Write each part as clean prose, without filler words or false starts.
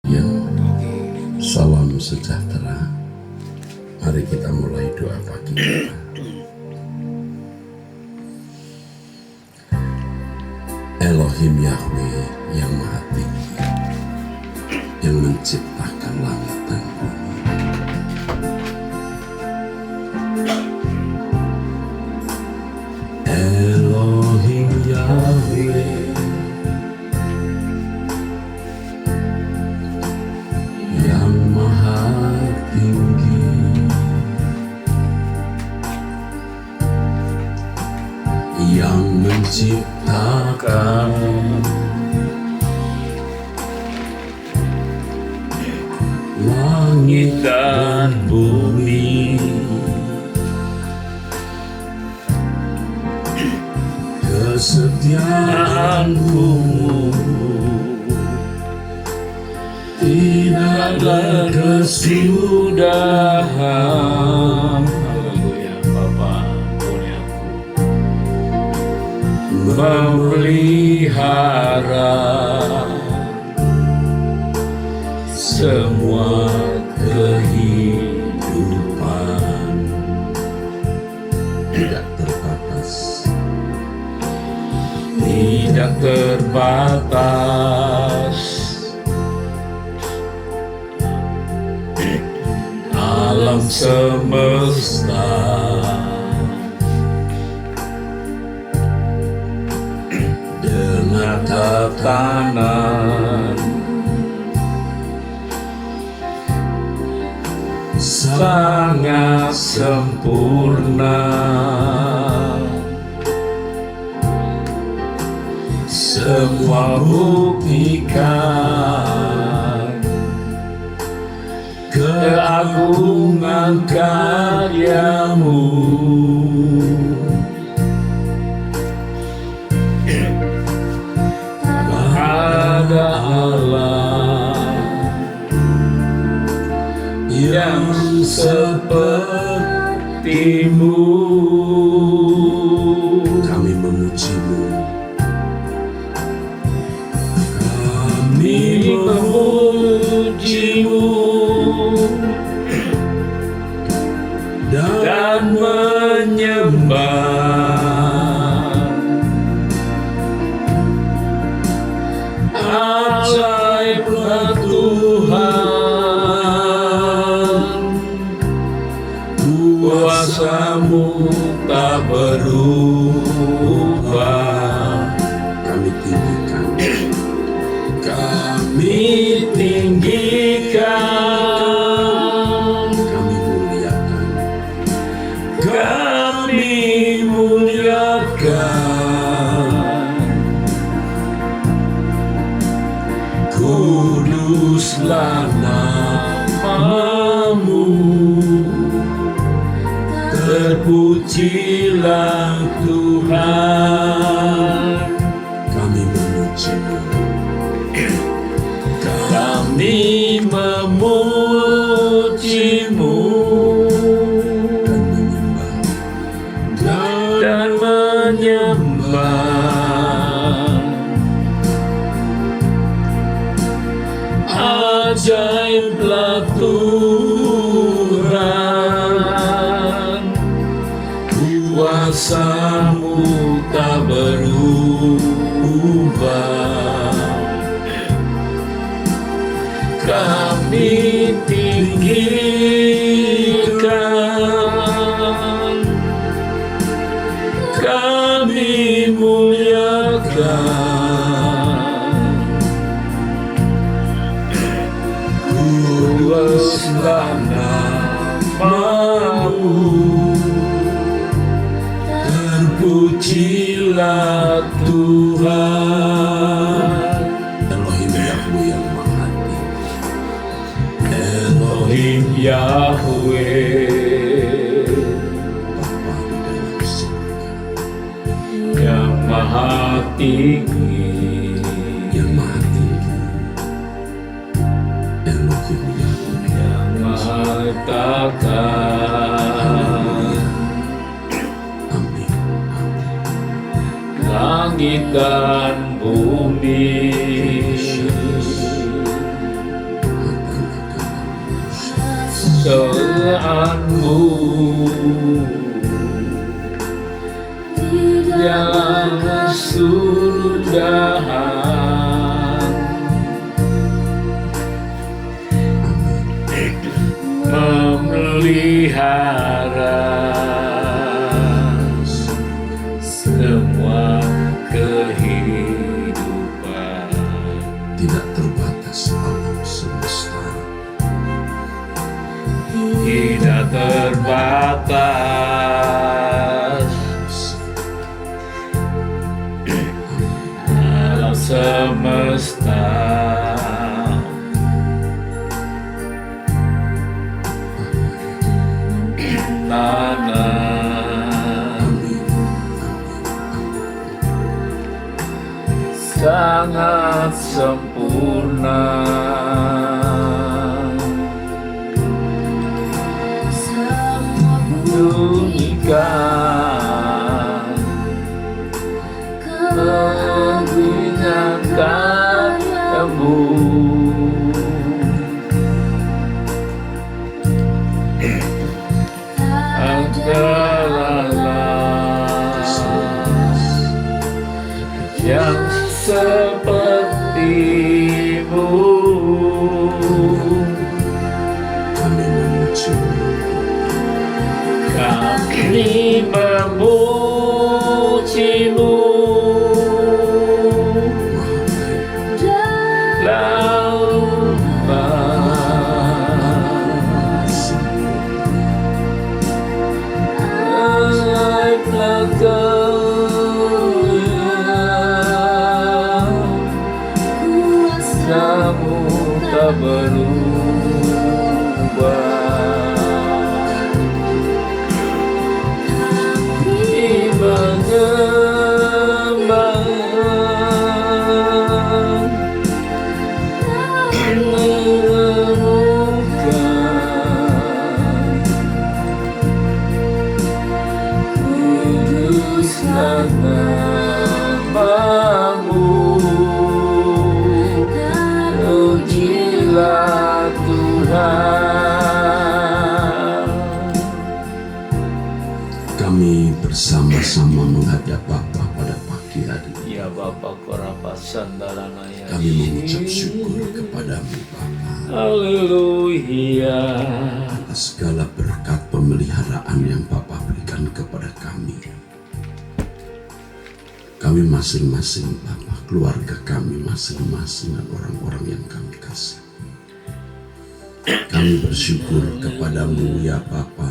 Ya, salam sejahtera. Mari kita mulai doa pagi kita. Elohim Yahweh yang Maha Tinggi, yang menciptakan langit dan bumi. Elohim Yahweh yang Maha Tinggi, yang menciptakan langit dan bumi. Kesetiaan-Mu tidak berkesudahan. Haleluya, Bapa, ampuni aku. Memelihara semua kehidupan, tidak terbatas, tidak terbatas. Alam semesta dengan tatanan sangat sempurna. Semua buktikan keagungan karya-Mu. Ada Allah yang seperti-Mu. Kami memuji-Mu, kami memuji-Mu dan menyembah. Ajaiblah Tuhan, kuasa-Mu tak berubah. Kami tinggikan, kami tinggikan, kami muliakan, kami muliakan. Kuduslah nama-Mu, terpujilah Tuhan. Kami memuji-Mu, kami memuji-Mu dan menyembah. Ajaiblah Tuhan, kuasa-Mu tak berubah. Kami tinggikan, kami muliakan. Kuduslah nama-Mu, terpujilah Tuhan. Elohim Yahweh yang Maha Tinggi, Elohim Yahweh, Bapa di dalam surga, yang Maha Tinggi, yang Maha Tinggi. Elohim Yahweh yang Maha Takkan. Amin, amin. Langit dan bumi kemuliaan-Mu dalam kesudahan, memelihara semua kehidupan. Tidak terbatas alam semesta, Tidak terbatas alam semesta, tanah sangat sempurna, bunyikan keagungan karya-Mu. Adalah yang seperti-Mu. kami memuji, Kami memuji-Mu dalam kuasa-Mu tak berubah. Pujilah Tuhan. kami bersama-sama menghadap Bapa pada pagi hari ini. Ya Bapa Korapa Sandarana ya. Kami mengucap syukur kepadamu Bapa Haleluya. atas segala berkat pemeliharaan yang Bapa berikan kepada kami. Kami masing-masing Bapa, keluarga kami masing-masing dan orang-orang yang kami kasih. Kami bersyukur kepadamu ya Bapa.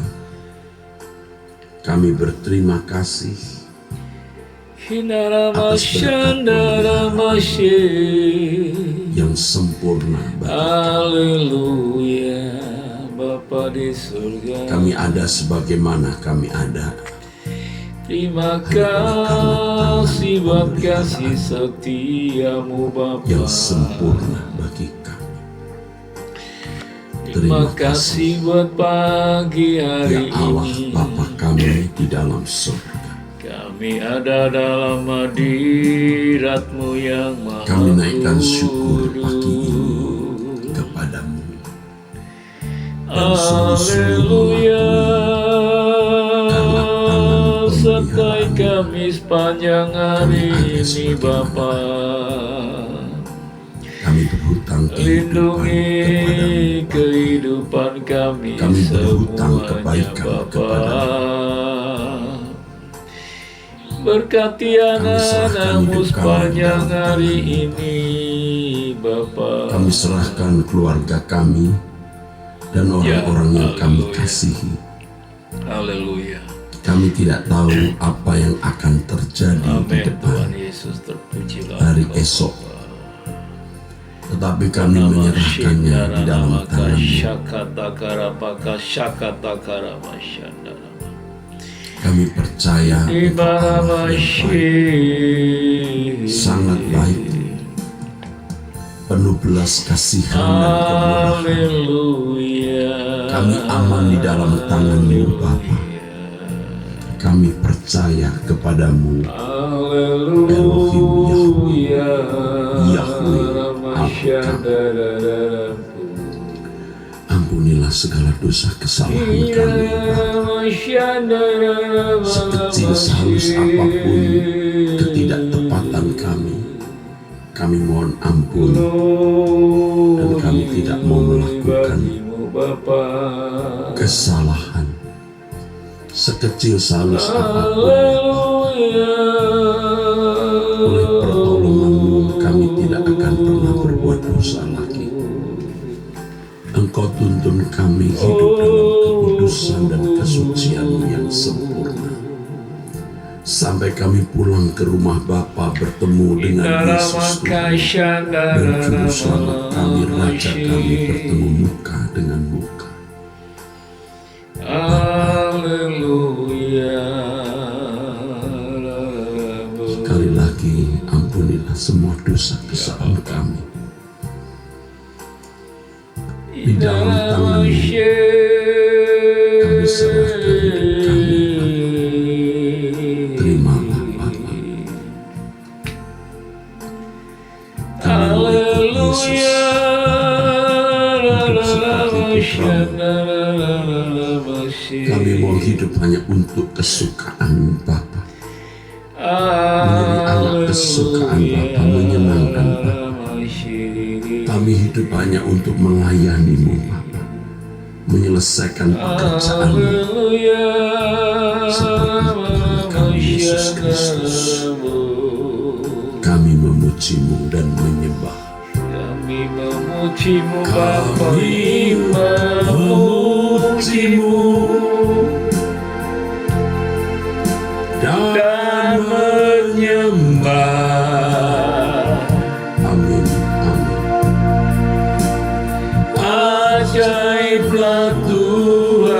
Kami berterima kasih atas berkat yang sempurna Bapa. Haleluya. Bapa di surga, Kami ada sebagaimana kami ada. terima kasih buat kasih setiamu Bapa. Yang sempurna bagi kami. Terima kasih buat pagi hari Ya Allah ini. Bapa kami di dalam surga. Kami ada dalam hadirat-Mu yang maha Kami naikkan syukur kudus. pagi ini kepadamu. Dan sungguh-sungguh Haleluya. karena tangan Sertai pemeliharaan kami sepanjang hari Kami ada ini sebagaimana Bapa. kami berhutang kehidupan Lindungi kepadamu. kehidupan kami, Kami berhutang semuanya kebaikan Bapa. kepadamu. Berkati serahkan anak-anak-Mu hidup kami sepanjang dalam hari tangan-Mu, ini Bapa. Kami serahkan keluarga kami dan orang-orang yang kami haleluya. kasihi. Haleluya. Kami tidak tahu apa yang akan terjadi di Amin. depan Tuhan Yesus terpujilah. hari Bapa. esok, tetapi kami menyerahkannya di dalam tangan-Mu. Kami percaya Engkau Allah yang baik, sangat baik, penuh belas kasihan dan kemurahan. Haleluya. Kami aman di dalam tangan-Mu Bapa. Kami percaya kepadamu, Elohim Yahweh, Yahweh Al-Kam. Ampunilah segala dosa kesalahan kami, Bapa. Sekecil sehalus apapun ketidaktepatan kami mohon ampun, dan kami tidak mau melakukan kesalahan sekecil sehalus apapun. Oleh pertolongan-Mu kami tidak akan pernah berbuat dosa lagi. Engkau tuntun kami hidup dalam kekudusan dan kesucian yang sempurna, sampai kami pulang ke rumah Bapa bertemu dengan Yesus Tuhan dan Juru Selamat kami, Raja kami, bertemu muka dengan muka. Haleluya. Sekali lagi ampunilah semua dosa kesalahan kami. Di dalam tangan-Mu kami serahkan hidup kami, Bapa. Terimalah, Bapa. Kami mau ikut Yesus hidup seperti putra-Mu. Kami mau hidup hanya untuk kesukaan Bapa, menjadi anak kesukaan Bapa, menyenangkan Bapa. Kami hidup hanya untuk melayani-Mu, Bapa, menyelesaikan pekerjaan-Mu seperti Tuhan kami Yesus Kristus. Kami memuji-Mu dan menyembah. Kami memuji-Mu, Kami memuji-Mu dan menyembah. Amin, amin. Ajaiblah Tuhan,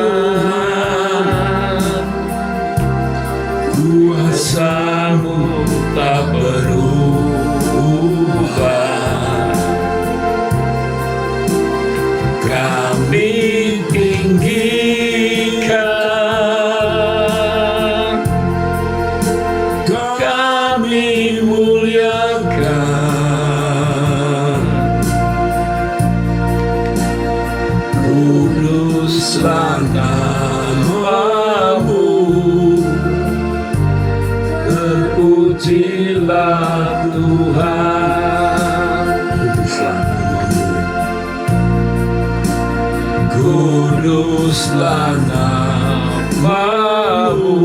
kuasa-Mu tak berubah. Kami tinggikan, kami muliakan. Kuduslah nama-Mu, terpujilah Tuhan. Kuduslah nama-Mu,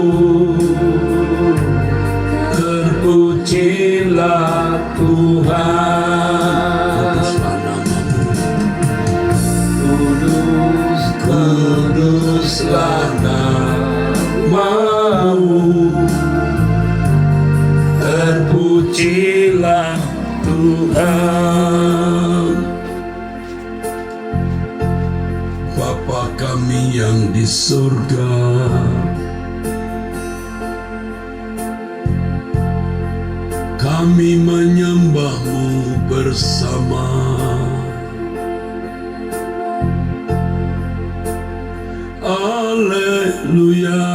terpujilah Tuhan. Kuduslah nama-Mu, terpujilah Tuhan. Bapa kami yang di surga, kami menyembah-Mu bersama. Haleluya.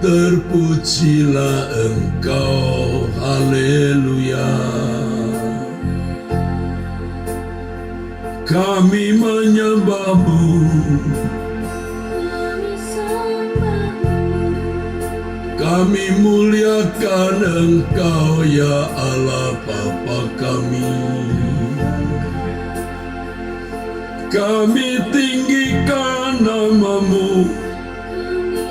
Terpujilah Engkau, haleluya. Kami menyembah-Mu, kami muliakan Engkau, ya Allah Bapa kami. Kami tinggikan nama-Mu,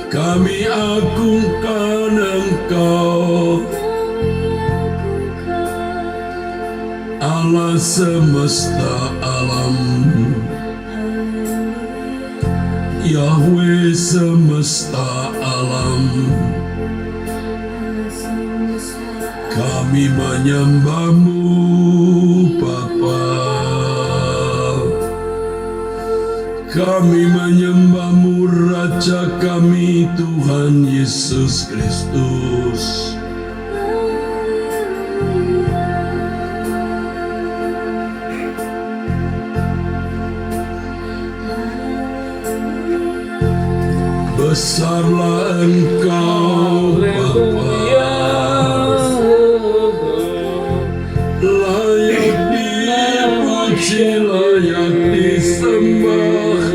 kami agungkan Engkau, Allah semesta alam, Yahweh semesta alam. Kami menyembah-Mu, Bapa. Kami menyembah-Mu, Raja kami, Tuhan Yesus Kristus. Besarlah Engkau, Bapa. Layak terpuji layak disembah,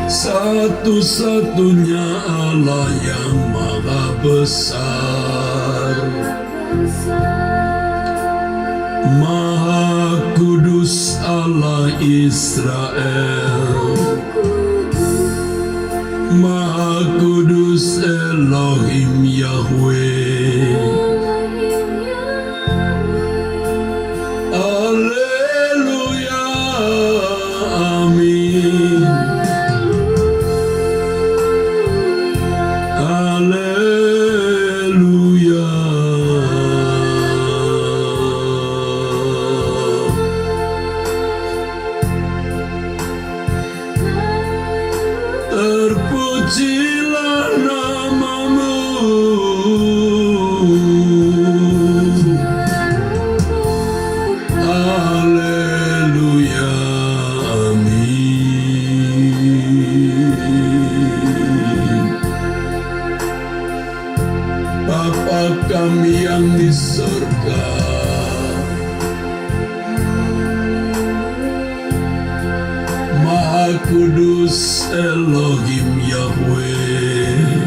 satu-satunya Allah yang maha besar, Maha Kudus Allah Israel, Maha Kudus Elohim Yahweh. Haleluya, amin. Haleluya. Terpujilah namamu, haleluya, amin. Bapa kami yang di surga, Maha Kudus Elohim Yahweh,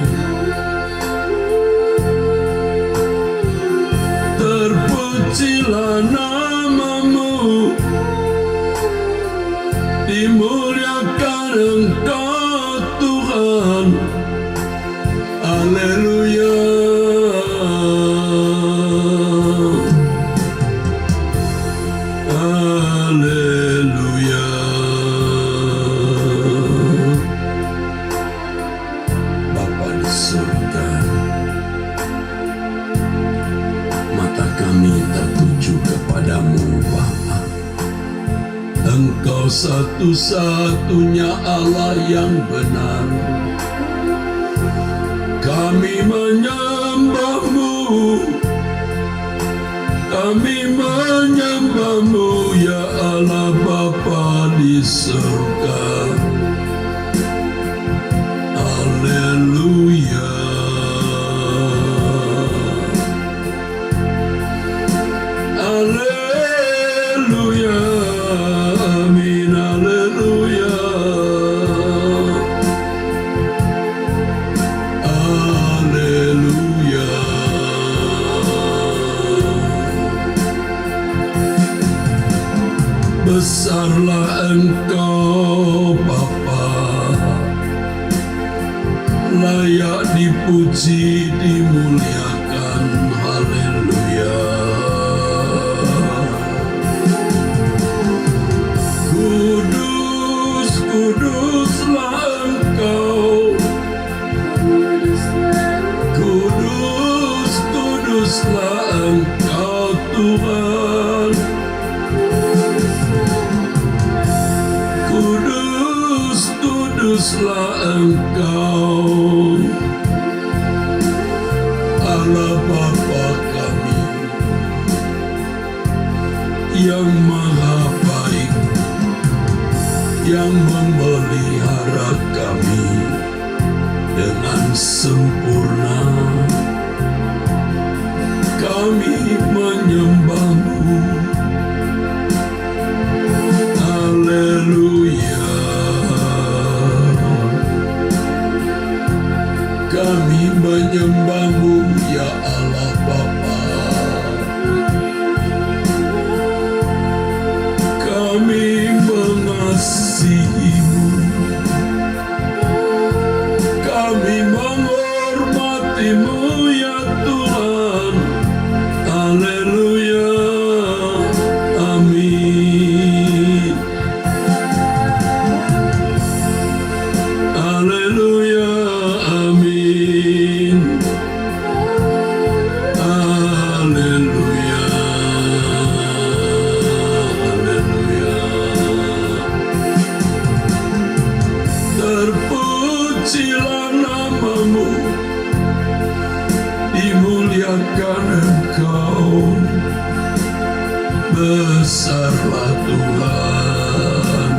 terpujilah namamu, dimuliakan Engkau Tuhan, haleluya. Haleluya. Bapa di surga, mata kami tertuju kepadamu Bapa. Engkau satu-satunya Allah yang benar. Kami menyembahmu, kami menyembahmu ya Allah Bapa di surga. Haleluya. Haleluya. Amin. Haleluya. Haleluya. Besarlah Engkau Bapa, layak dipuji, dimuliakan, haleluya. Kudus, kuduslah Engkau, kudus, kuduslah Engkau Tuhan. Kudus, kuduslah Engkau, Allah Bapa kami, yang maha baik, yang memelihara kami dengan sempurna. Kami menyembahmu, haleluya. Kami menyembahmu ya Allah Bapa. Kami mengasihimu, kami menghormatimu ya Tuhan. Haleluya, amin. Haleluya, amin. Haleluya, haleluya. Terpujilah namamu, dimuliakan Engkau. Besarlah Tuhan,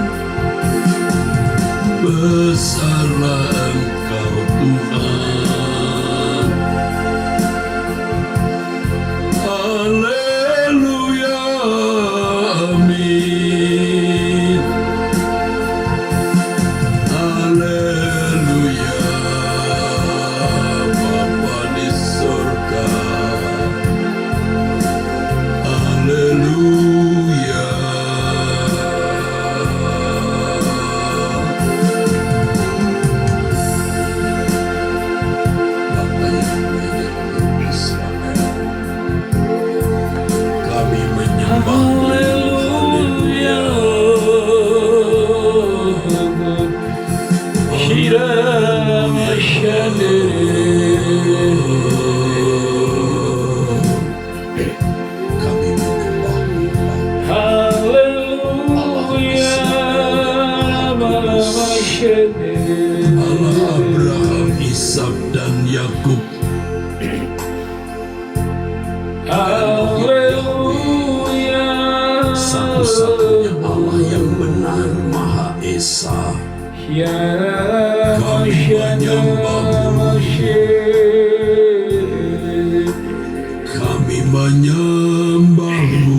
besarlah Engkau Tuhan. Haleluya. Haleluya. Satu-satunya Allah yang benar Maha Esa. Kami menyembah-Mu. Kami menyembah-Mu.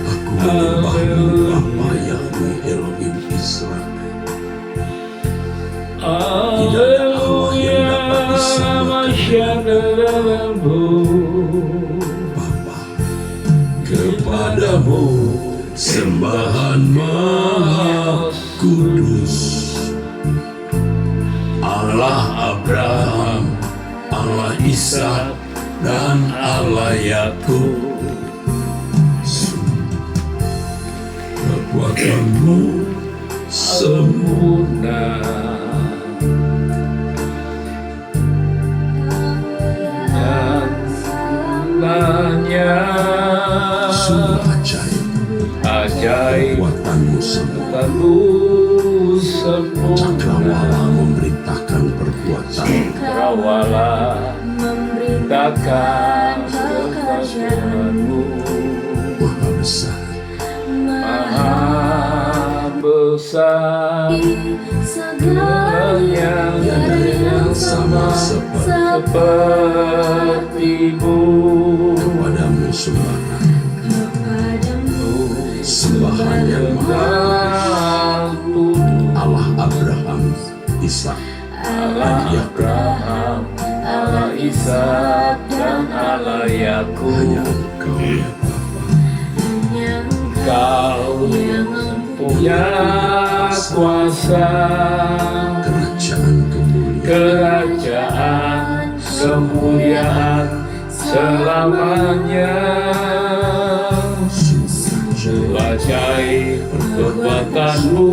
Aku menyembah-Mu Bapa Yahweh Elohim Israel. Tidak ada Allah yang dapat disamakan Bapa. Kepadamu sembahan Maha Kudus, Allah Abraham, Allah Ishak, dan Allah Yakub. Kekuatan-Mu sempurna. Sungguh ajaib kekuatan-Mu sempurna. Cakrawala memberitakan perbuatan. Cakrawala memberitakan pekerjaan-Mu. Maha besar. Maha besar. Segalanya Tiada yang sama seperti-Mu. Kepadamu sembahan yang maha. Allah Abraham, Ishak, Allah Abraham, Allah Ishak, dan Allah Yakub. hanya Engkau ya Bapa. Engkau yang punya kuasa, kerajaan kemuliaan selamanya. Sungguh ajaib perbuatan-Mu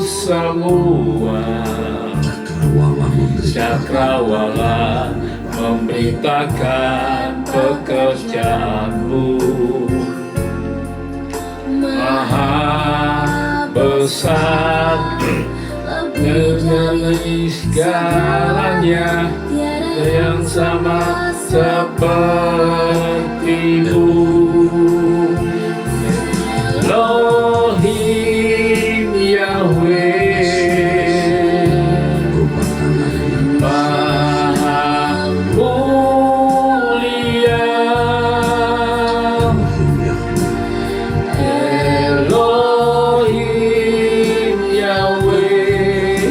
semua. Cakrawala memberitakan pekerjaan-Mu. Maha besar dengan segalanya, yang sama seperti-Mu. Elohim Yahweh, Maha mulia. Elohim Yahweh,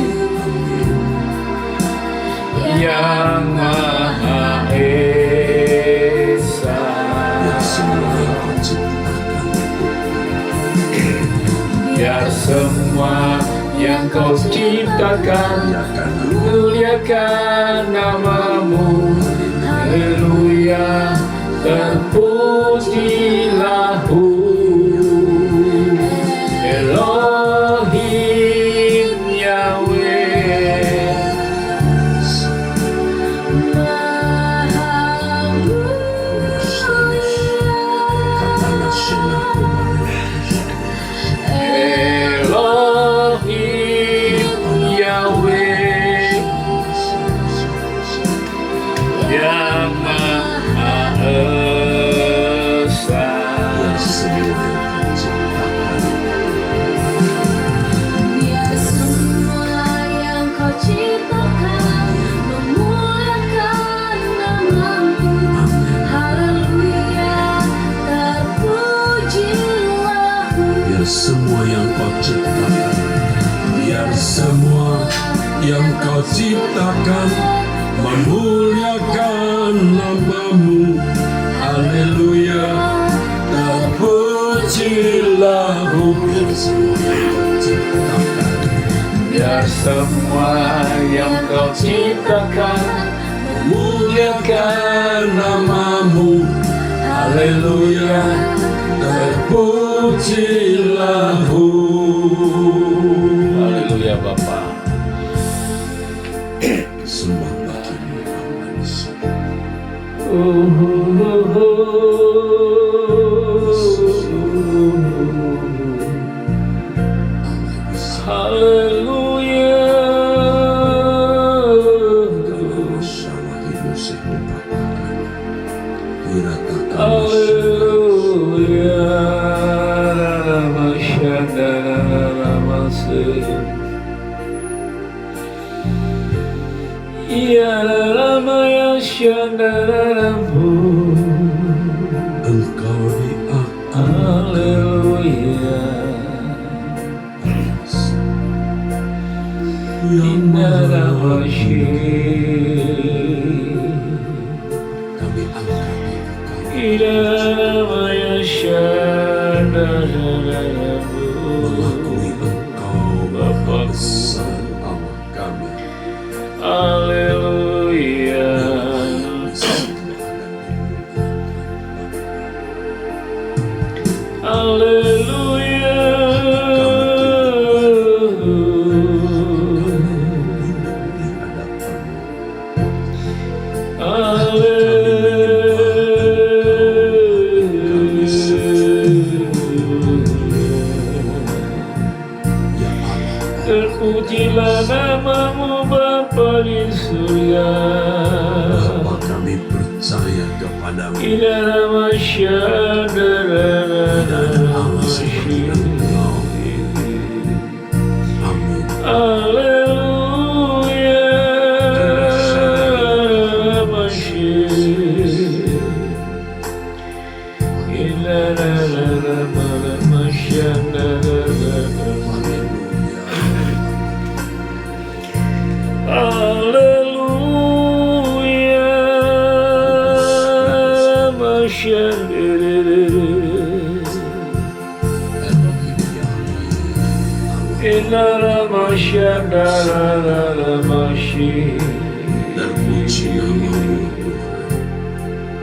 yang Maha Esa. Biar semua yang Kau ciptakan muliakan nama-Mu. Haleluya, terpujilah-Hu. Elohim Yahweh, Elohim Yahweh, yang Maha Esa. Biar semua yang Kau ciptakan memuliakan nama-Mu. Haleluya, terpujilah-Hu. Biar semua yang Kau ciptakan, biar semua yang Kau ciptakan memuliakan nama-Mu. Haleluya, terpujilah-Hu. Biar semua yang Kau ciptakan memuliakan nama-Mu. Haleluya, terpujilah-Hu. Haleluya Bapa. Sembah bagi-Mu hamba di sini. Allah Haleluya. Kalau salah itu sih lupakan. Iratakan Haleluya. Ramasyadararamase. Ya Ramaya Syandararamu. engkau diakan Haleluya. yang Inara maha. Masyi. Kami angkat diri kami Iramaya Syandararamu. mengakui engkau maha besar Allah kami. Haleluya. Haleluya. Terpujilah namamu Bapa di surga. Bapa, kami percaya kepadamu. Tidak ada masyarakat. Amin. Haleluya. Masyarakat. Tidak ada masyarakat. Haleluya. Inara masyadara masyi. Terpuji namamu Tuhan.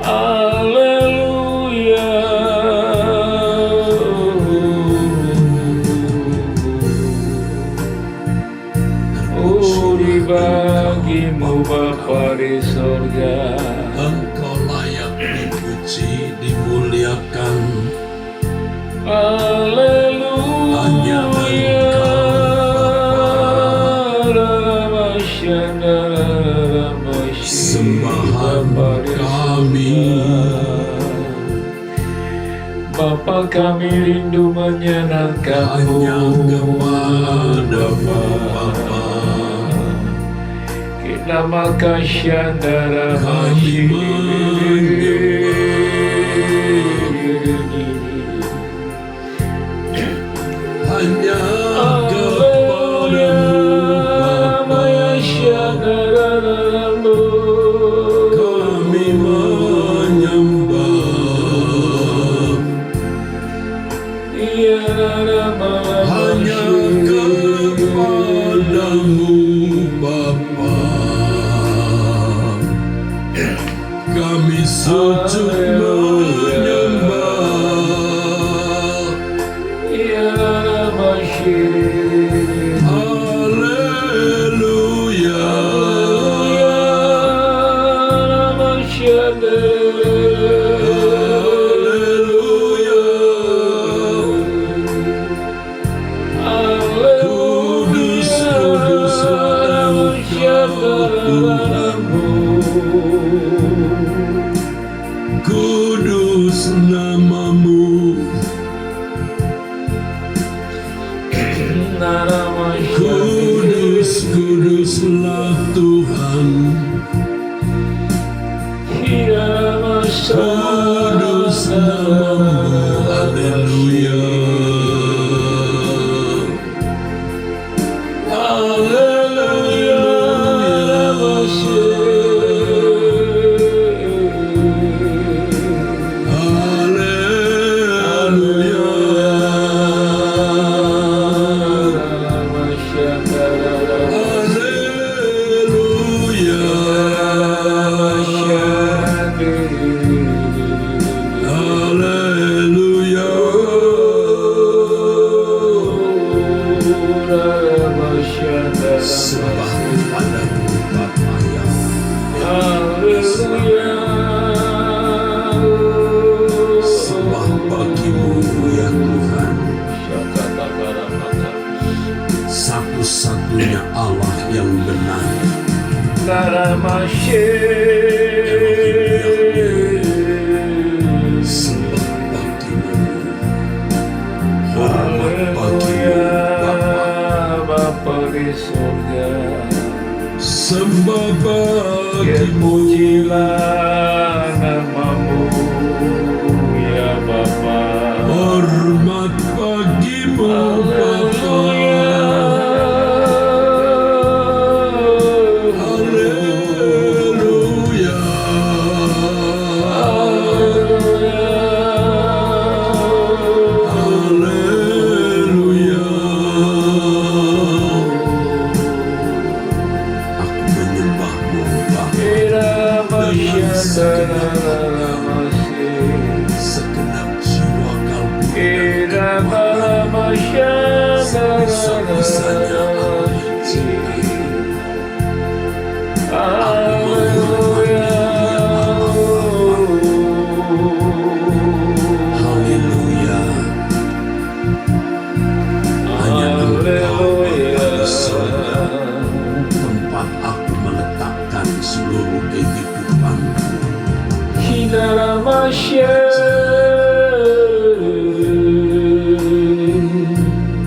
Haleluya. Oh, dibagimu Bapa di surga. Engkau layak dipuji, dimuliakan. Haleluya. Sembahan kami. Bapa, kami rindu menyenangkanmu. Hanya kepadamu Bapa Kita maka syandara kami hanya kepadamu Bapa kami menyembah. Hanya kepadamu Bapa kami sujud menyembah. Haleluya. Kudus, kuduslah Engkau Tuhanku. Kudus namamu. Kudus, kuduslah Tuhan. Kudus namamu. Haleluya. Haleluya. satu-satunya Allah yang benar. Sembah bagimu, hormat bagimu Bapa di surga. sembah bagimu, Pujilah namamu ya Bapa. hormat bagimu Bapa. Haleluya, haleluya. Aku menyembahmu Bapa dengan segenap jiwa kalbu dan sebisa-bisanya aku mencintai. Haleluya. Hanya Engkau Bapa di surga, tempat aku meletakkan seluruh kehidupanku.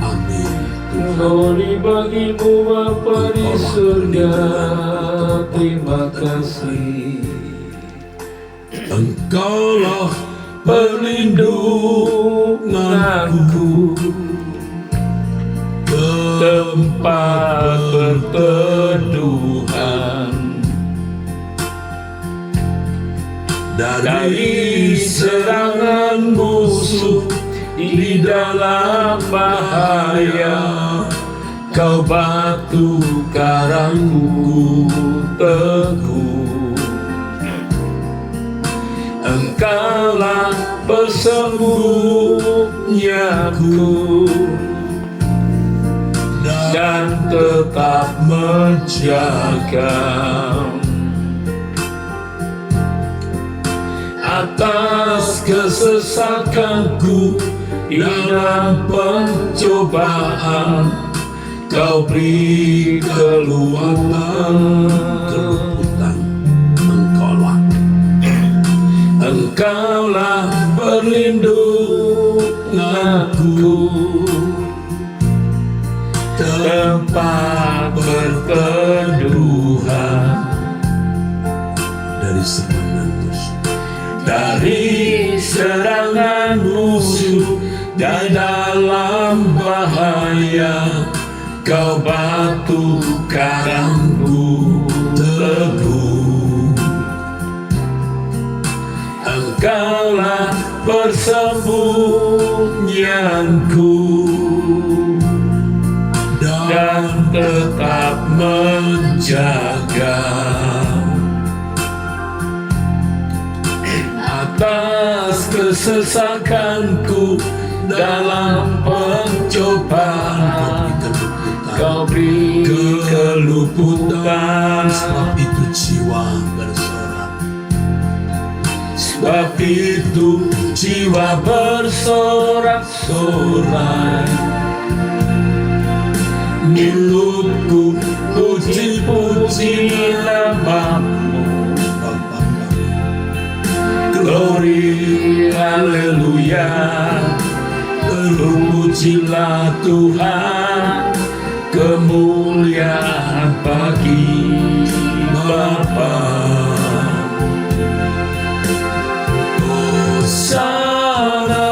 Amin. Glory bagimu Bapa di surga. Terima kasih. Engkaulah perlindunganku, Tempat berteduhan dari serangan musuh di dalam bahaya. Kau batu karangku teguh. Engkaulah persembunyianku dan tetap menjaga. Atas kesesakanku dalam pencobaan, Kau beri keluasan. kelembutan. Engkaulah perlindunganku, tempat berteduhan Dari serangan musuh, dari serangan musuh dan dalam bahaya. Kau batu karangku teguh. Engkaulah persembunyianku dan tetap menjaga. Atas kesesakanku dalam pencobaan, Kau beri keluputan. sebab itu jiwa bersorak. Sebab itu jiwa bersorak-sorai. Mulutku puji-puji namamu. Glory, haleluya. Terpujilah Tuhan, kemuliaan bagi Bapa. Hosana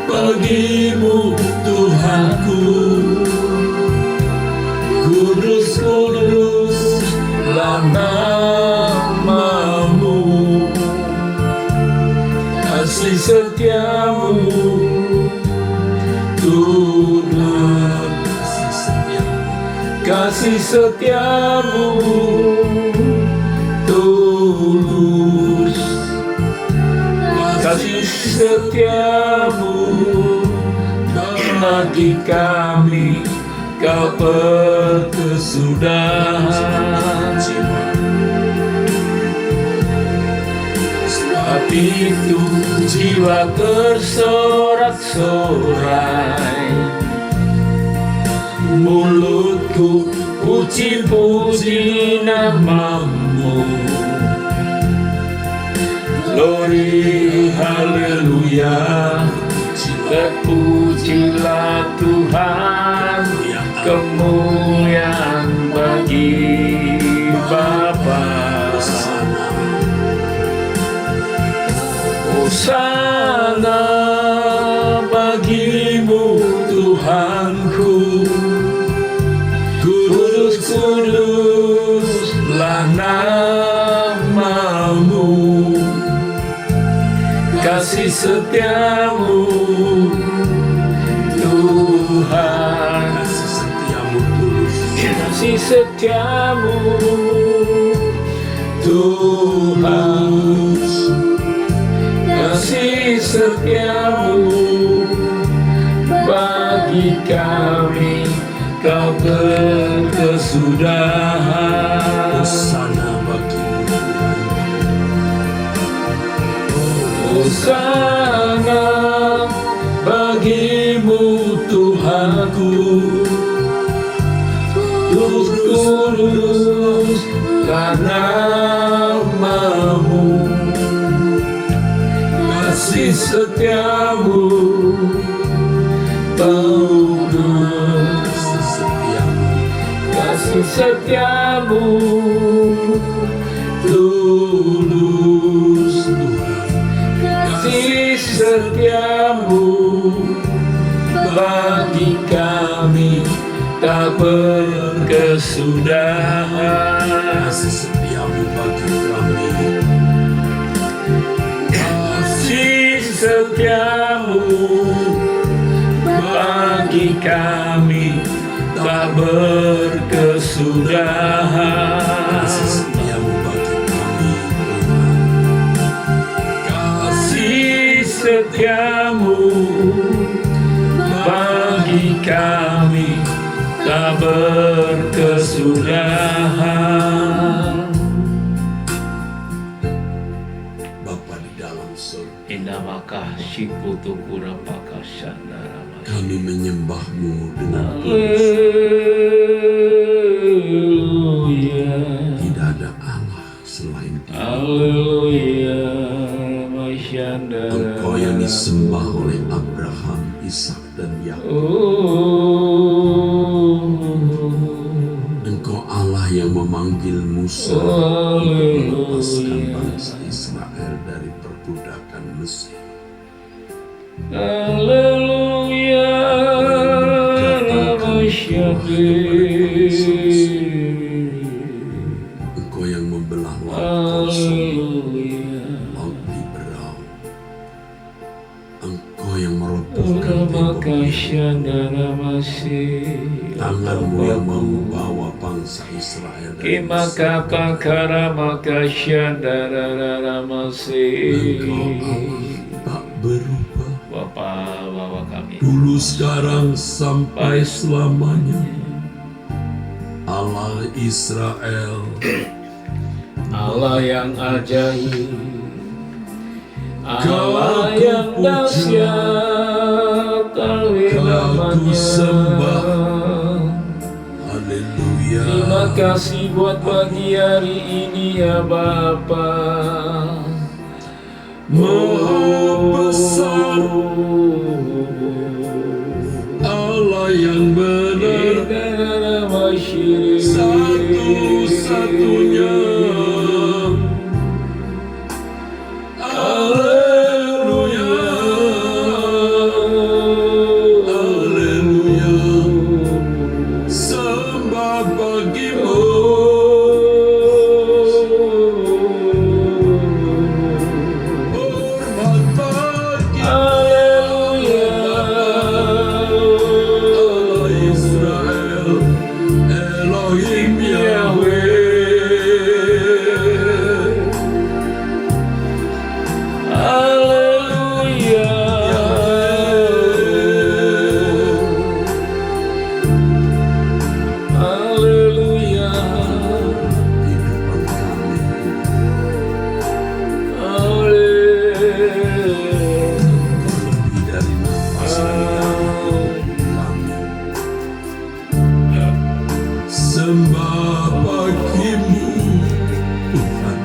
bagimu Tuhanku, kudus kuduslah namamu. Kasih setiamu Tuhan, kasih setiamu tulus, kasih setiamu bagi kami. Kau berkesudahan. Sebab itu jiwa tersorak-sorai. mulutku puji-puji namamu. Glory, haleluya, terpujilah Tuhan, kemuliaan bagi Bapa. Hosana bagimu Tuhanku, kudus-kuduslah namamu. Kasih setiamu Tuhan, kasih setiamu Tuhan, kasih setiamu bagi kami kau berkesudahan. Hosana bagimu Tuhan. Hosana bagimu Tuhanku, kudus-kuduslah namamu. Kasih setiamu Tuhan, kasih setiamu tulus Tuhan, kasih setiamu bagi kami tak berkesudahan. Kasih setiamu bagi kami, kasih setiamu bagi kami tak berkesudahan. kasih setiamu bagi kami Tuhan. Kasih setiamu bagi kami tak berkesudahan. Bapa di dalam surga, Inamaka shiputu kurapaka shandarama. kami menyembahmu dengan tulus. Haleluya, Tidak ada Allah selain Dia. haleluya, mashandara. Engkau yang disembah oleh Abraham, Ishak dan Yakub. Engkau Allah yang memanggil Musa untuk melepaskan bangsa Israel dari perbudakan Mesir. Haleluya, Engkau yang membelah laut kosong, haleluya. laut diberau. Engkau yang merobohkan tembok tanganmu yang membawa bangsa Israel dari Mesir. Engkau Allah tak berubah, Bapak kami, dulu sekarang sampai selamanya. Allah Israel, Allah yang ajaib, Allah yang dahsyat, Kau sembah. Haleluya. Terima kasih buat pagi hari ini ya Bapa. Maha besar Allah yang benar, satu-satunya. Haleluya, haleluya. Sembah bagimu, hormat bagi Allah Israel, Elohim Yahweh. sembah bagimu Tuhan,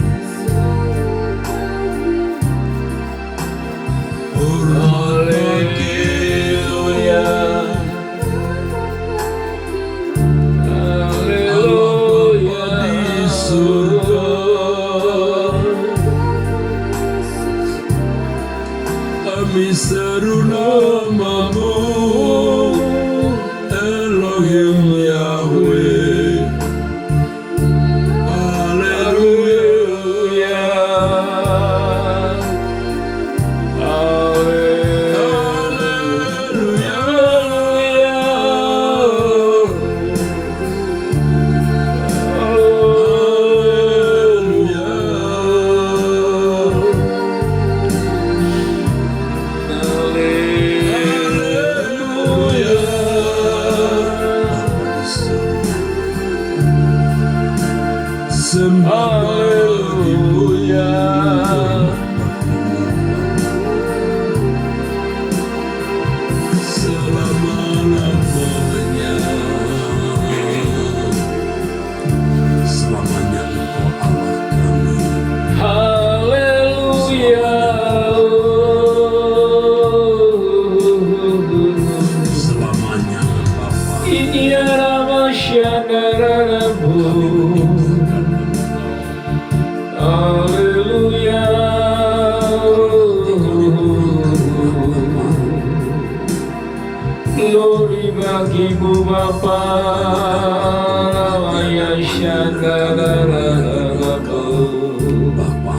hormat bagimu Haleluya. di surga. Kami seru namamu Elohim Yahweh. Haleluya. Sembah bagimu selama-lamanya. Selamanya Engkau Allah kami. Haleluya. Selamanya Bapa. Ini Ramasyanarabu. Haleluya. Glory bagimu Bapa. Ramasyanarabu. Bapa,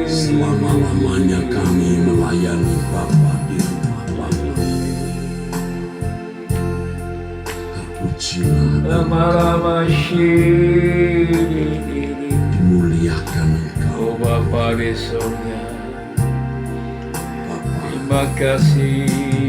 selama-lamanya kami melayani Bapa di rumah Bapa. Terpujilah dan dimuliakan Engkau Oh Bapa di surga, Bapa. terima kasih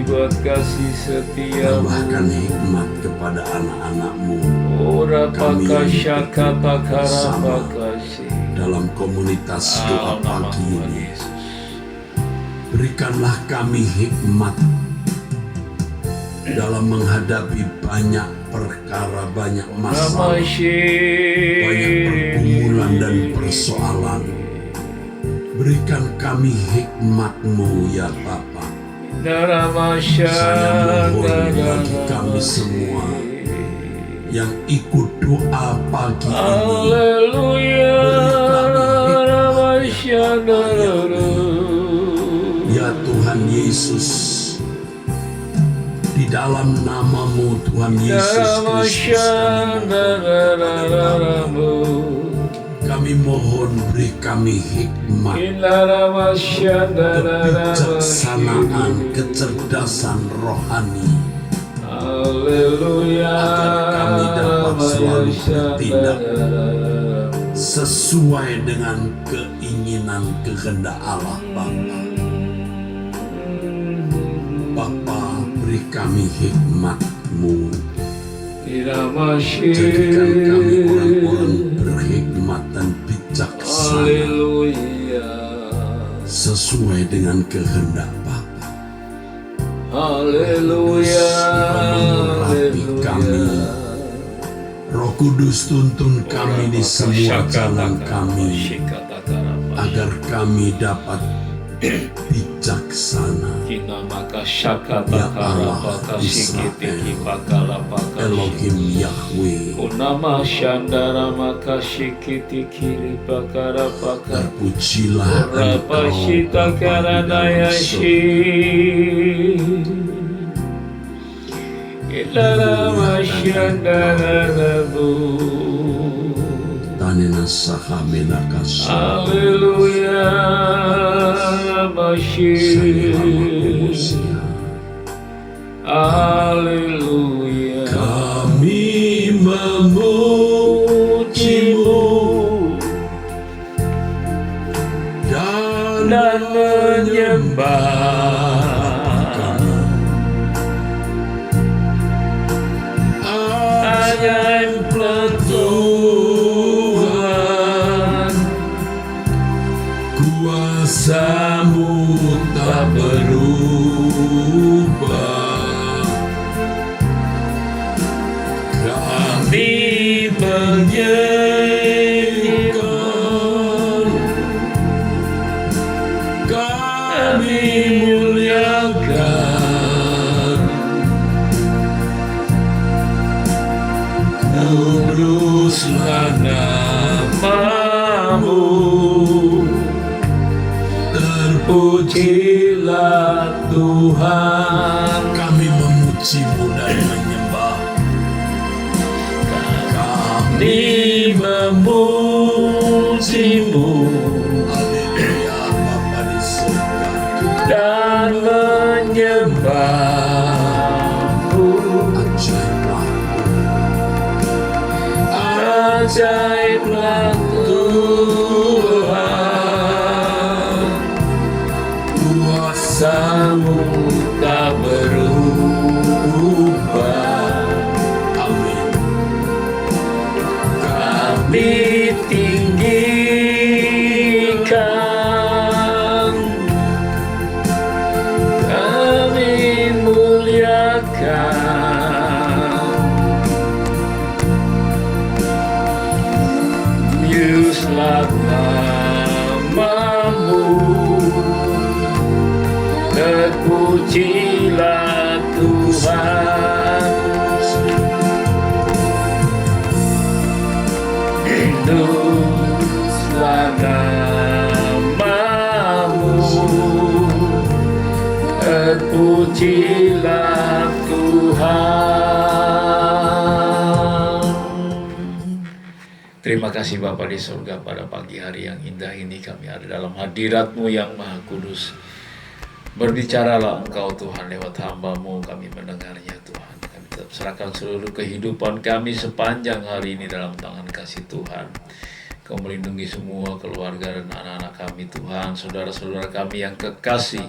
buat kasih setiamu. Tambahkan hikmat kepada anak-anak-Mu Ora Kami pakashaka pakara bersama pakasi. dalam komunitas doa pagi Tuhan ini. Yesus. Berikanlah kami hikmat dalam menghadapi banyak perkara, banyak masalah, banyak pergumulan dan persoalan. Berikan kami hikmat-Mu ya Bapa. Saya mohon bagi kami semua yang ikut doa pagi ini, Haleluya. ya Tuhan Yesus, di dalam nama-Mu Tuhan Yesus Kristus kami mohon beri kami hikmat, kebijaksanaan, kecerdasan rohani, Haleluya. agar kami dapat selalu bertindak sesuai dengan keinginan kehendak Allah Bapa. Bapa, beri kami hikmat-Mu, jadikan kami orang-orang berhikmat dan bijaksana Haleluya. sesuai dengan kehendak Bapa. Haleluya. Mengurapi kami, Roh Kudus tuntun kami di semua jalan kami, agar kami dapat bijaksana. Ya Allah Israel, Elohim Yahweh, Nama Shandara maka shikiti kiri pakara pakara terpujilah Rapashita Engkau karanayashi Ilarama Shandara rabu. Tanena sahamena kasih. Haleluya. Masih. Haleluya. Kami memujimu dan menyembah ajaib Tuhan, kuasa-Mu tak berubah. menyanyikan, kami muliakan, kuduslah namamu, terpujilah Tuhan. Kami memujimu dan menyembah. Kami memujimu Haleluya, Bapa di surga. dan menyembahmu. Ajaiblah, Ajaiblah Tuhan, kuasa-Mu tak berubah. amin. Kami tinggikan, kami muliakan, Yuslah namamu, terpujilah Tuhan. Kuduslah namamu, terpujilah Tuhan. Terima kasih Bapa di surga, pada pagi hari yang indah ini kami ada dalam hadirat-Mu yang Maha Kudus. Berbicaralah Engkau Tuhan lewat hamba-Mu, kami mendengarnya Tuhan. Kami tetap serahkan seluruh kehidupan kami sepanjang hari ini dalam tangan kasih Tuhan. Kau melindungi semua keluarga dan anak-anak kami Tuhan, saudara-saudara kami yang kekasih,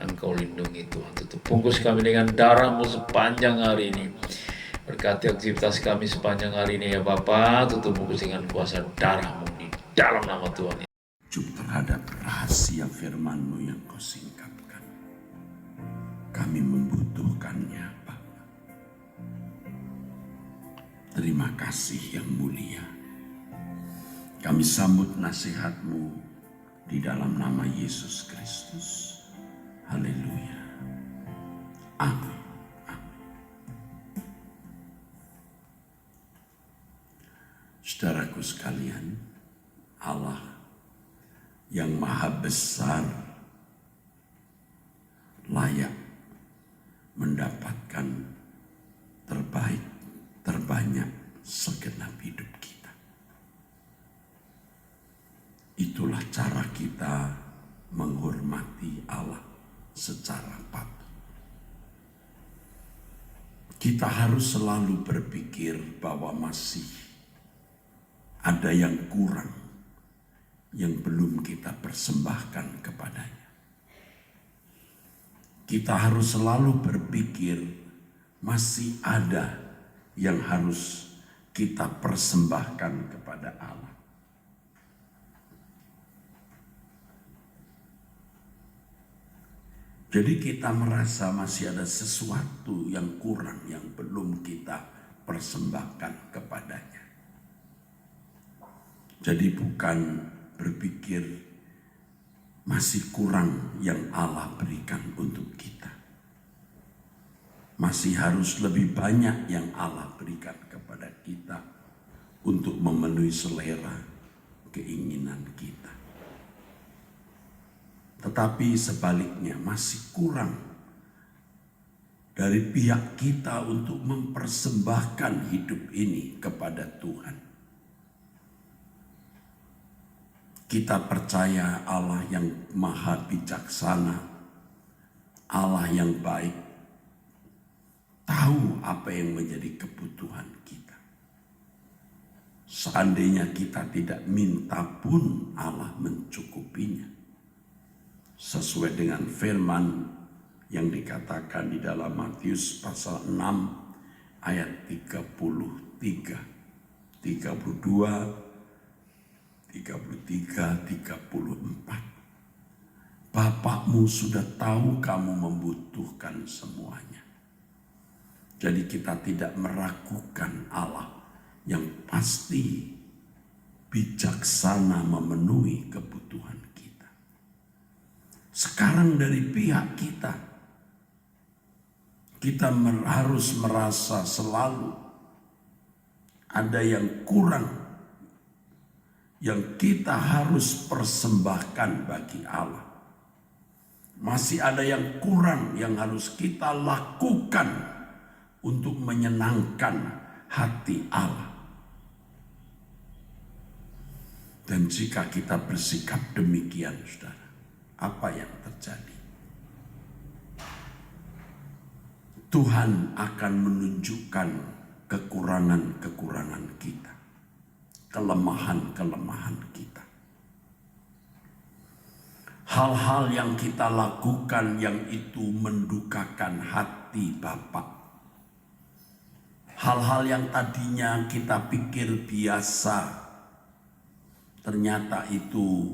Engkau lindungi Tuhan. Tutup bungkus kami dengan darah-Mu sepanjang hari ini. Berkati aktivitas kami sepanjang hari ini ya Bapa, tutup bungkus dengan kuasa darah-Mu di dalam nama Tuhan. Cuk terhadap rahasia firman-Mu yang Kau singkapkan. Kami membutuhkannya, Bapa. Terima kasih yang mulia. Kami sambut nasihat-Mu di dalam nama Yesus Kristus. Haleluya. Amin. Saudaraku sekalian, Allah yang maha besar layak mendapatkan terbaik, terbanyak segenap hidup kita. Itulah cara kita menghormati Allah secara patut. Kita harus selalu berpikir bahwa masih ada yang kurang, yang belum kita persembahkan kepadanya. Kita harus selalu berpikir masih ada yang harus kita persembahkan kepada Allah. Jadi kita merasa masih ada sesuatu yang kurang, yang belum kita persembahkan kepadanya. Jadi bukan berpikir masih kurang yang Allah berikan untuk kita. Masih harus lebih banyak yang Allah berikan kepada kita untuk memenuhi selera keinginan kita. Tetapi sebaliknya masih kurang dari pihak kita untuk mempersembahkan hidup ini kepada Tuhan. Kita percaya Allah yang maha bijaksana, Allah yang baik, tahu apa yang menjadi kebutuhan kita. Seandainya kita tidak minta pun Allah mencukupinya. Sesuai dengan firman yang dikatakan di dalam Matius pasal 6 ayat 33, 32, 33, 34. Bapakmu sudah tahu kamu membutuhkan semuanya. Jadi kita tidak meragukan Allah yang pasti bijaksana memenuhi kebutuhan kita. Sekarang dari pihak kita harus merasa selalu ada yang kurang yang kita harus persembahkan bagi Allah. Masih ada yang kurang yang harus kita lakukan untuk menyenangkan hati Allah. Dan jika kita bersikap demikian, saudara, apa yang terjadi? Tuhan akan menunjukkan kekurangan-kekurangan kita, kelemahan-kelemahan kita. Hal-hal yang kita lakukan yang itu mendukakan hati Bapa. Hal-hal yang tadinya kita pikir biasa, ternyata itu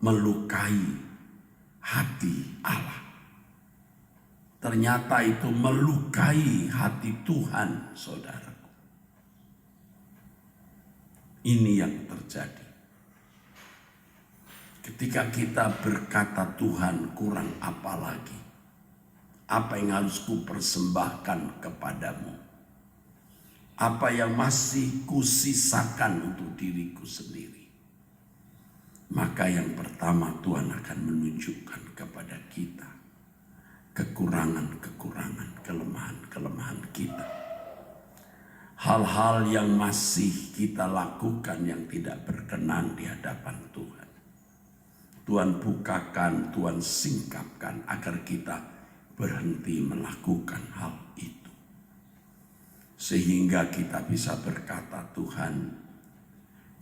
melukai hati Allah. Ternyata itu melukai hati Tuhan, saudaraku. Ini yang terjadi. Ketika kita berkata, Tuhan, kurang apa lagi? Apa yang harus ku persembahkan kepadamu? Apa yang masih kusisakan untuk diriku sendiri? Maka yang pertama Tuhan akan menunjukkan kepada kita kekurangan-kekurangan, kelemahan-kelemahan kita. Hal-hal yang masih kita lakukan yang tidak berkenan di hadapan Tuhan. Tuhan bukakan, Tuhan singkapkan agar kita berhenti melakukan hal itu. Sehingga kita bisa berkata, Tuhan,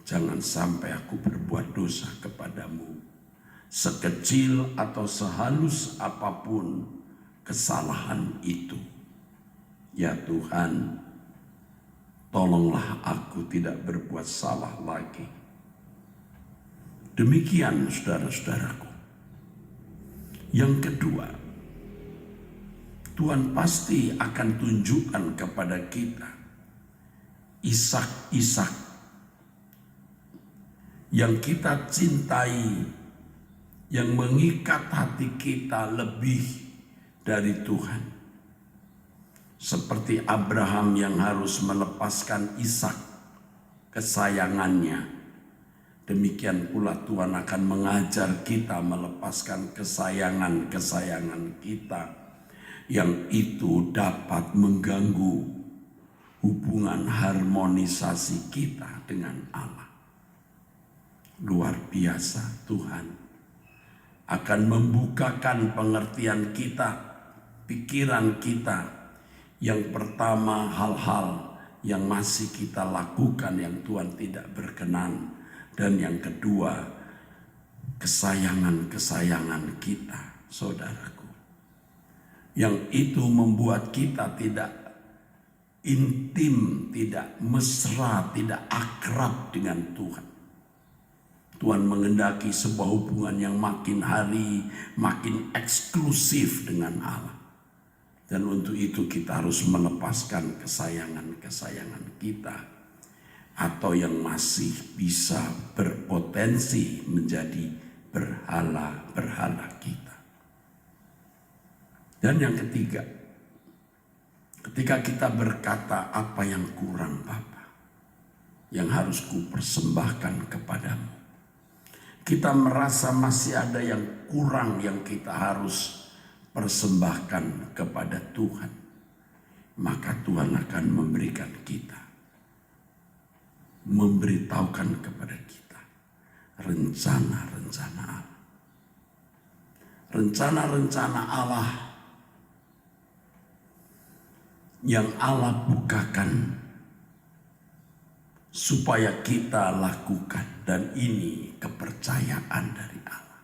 jangan sampai aku berbuat dosa kepadamu. Sekecil atau sehalus apapun kesalahan itu. Ya Tuhan, tolonglah aku tidak berbuat salah lagi. Demikian saudara-saudaraku. Yang kedua, Tuhan pasti akan tunjukkan kepada kita Ishak yang kita cintai, yang mengikat hati kita lebih dari Tuhan. Seperti Abraham yang harus melepaskan Ishak kesayangannya. Demikian pula Tuhan akan mengajar kita melepaskan kesayangan-kesayangan kita yang itu dapat mengganggu hubungan harmonisasi kita dengan Allah. Luar biasa, Tuhan akan membukakan pengertian kita, pikiran kita. Yang pertama, hal-hal yang masih kita lakukan yang Tuhan tidak berkenan. Dan yang kedua, kesayangan-kesayangan kita, saudaraku. Yang itu membuat kita tidak intim, tidak mesra, tidak akrab dengan Tuhan. Tuhan mengendaki sebuah hubungan yang makin hari makin eksklusif dengan Allah. Dan untuk itu kita harus melepaskan kesayangan-kesayangan kita, atau yang masih bisa berpotensi menjadi berhala-berhala kita. Dan yang ketiga, ketika kita berkata, apa yang kurang Bapa, yang harus ku persembahkan kepadamu. Kita merasa masih ada yang kurang yang kita harus persembahkan kepada Tuhan. Maka Tuhan akan memberikan kita, memberitahukan kepada kita rencana-rencana Allah. Rencana-rencana Allah yang Allah bukakan supaya kita lakukan. Dan ini kepercayaan dari Allah,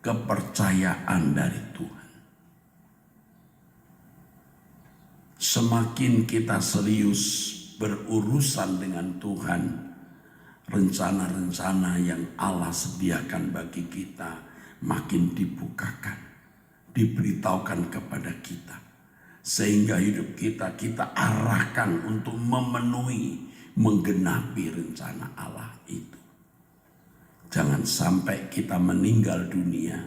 kepercayaan dari Tuhan. Semakin kita serius berurusan dengan Tuhan, rencana-rencana yang Allah sediakan bagi kita makin dibukakan, diberitahukan kepada kita. Sehingga hidup kita arahkan untuk memenuhi, menggenapi rencana Allah itu. Jangan sampai kita meninggal dunia,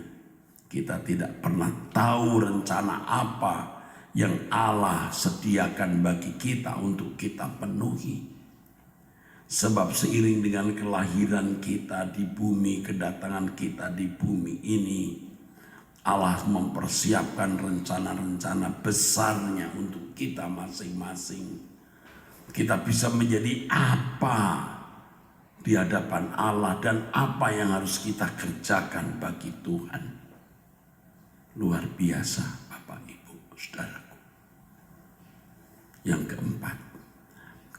kita tidak pernah tahu rencana apa yang Allah sediakan bagi kita untuk kita penuhi. Sebab seiring dengan kelahiran kita di bumi, kedatangan kita di bumi ini, Allah mempersiapkan rencana-rencana besarnya untuk kita masing-masing. Kita bisa menjadi apa di hadapan Allah dan apa yang harus kita kerjakan bagi Tuhan. Luar biasa Bapak Ibu Saudaraku. Yang keempat,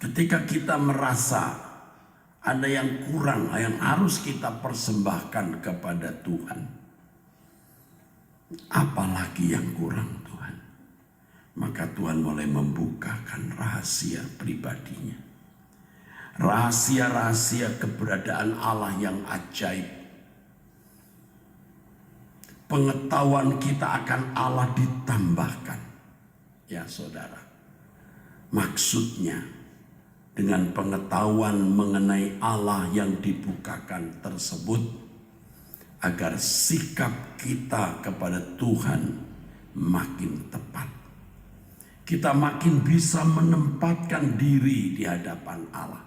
ketika kita merasa ada yang kurang yang harus kita persembahkan kepada Tuhan, apalagi yang kurang Tuhan, maka Tuhan mulai membukakan rahasia pribadinya, rahasia-rahasia keberadaan Allah yang ajaib. Pengetahuan kita akan Allah ditambahkan, ya saudara. Maksudnya dengan pengetahuan mengenai Allah yang dibukakan tersebut, agar sikap kita kepada Tuhan makin tepat. Kita makin bisa menempatkan diri di hadapan Allah.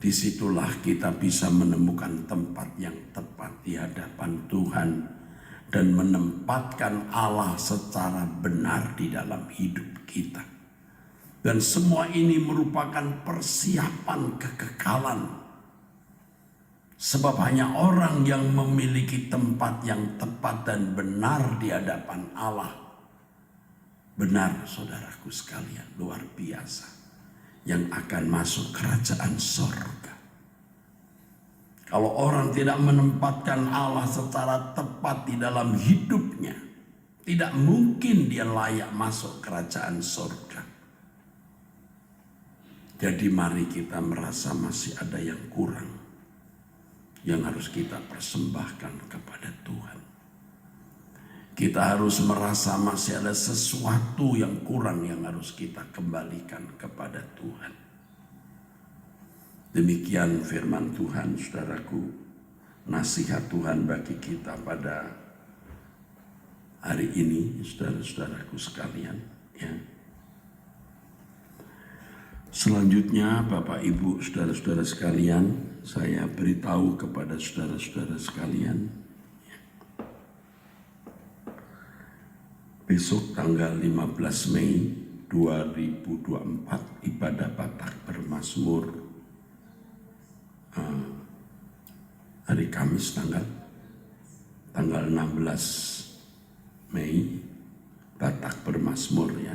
Disitulah kita bisa menemukan tempat yang tepat di hadapan Tuhan dan menempatkan Allah secara benar di dalam hidup kita. Dan semua ini merupakan persiapan kekekalan. Sebab hanya orang yang memiliki tempat yang tepat dan benar di hadapan Allah, benar saudaraku sekalian, luar biasa, yang akan masuk kerajaan sorga. Kalau orang tidak menempatkan Allah secara tepat di dalam hidupnya, tidak mungkin dia layak masuk kerajaan sorga. Jadi mari kita merasa masih ada yang kurang, yang harus kita persembahkan kepada Tuhan. Kita harus merasa masih ada sesuatu yang kurang yang harus kita kembalikan kepada Tuhan. Demikian firman Tuhan, saudaraku, nasihat Tuhan bagi kita pada hari ini, saudara-saudaraku sekalian. Ya. Selanjutnya, Bapak Ibu, saudara-saudara sekalian, saya beritahu kepada saudara-saudara sekalian, besok tanggal 15 Mei 2024 ibadah Batak Bermazmur, hari Kamis tanggal 16 Mei Batak Bermazmur, ya,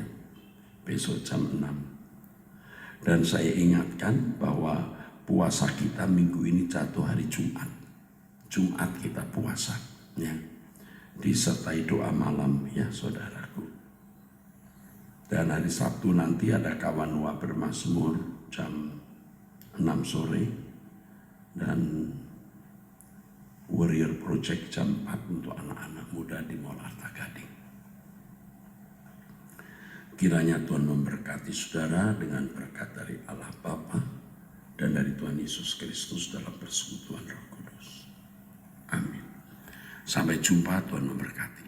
besok jam 6. Dan saya ingatkan bahwa puasa kita minggu ini jatuh hari Jumat. Jumat kita puasa, ya, disertai doa malam, ya saudaraku. Dan hari Sabtu nanti ada Kawanua Bermazmur jam 6 sore dan Warrior Project jam 4 untuk anak-anak muda di Mall Arta Gading. Kiranya Tuhan memberkati saudara dengan berkat dari Allah Bapa dan dari Tuhan Yesus Kristus dalam persekutuan Roh Kudus. Amin. Sampai jumpa, Tuhan memberkati.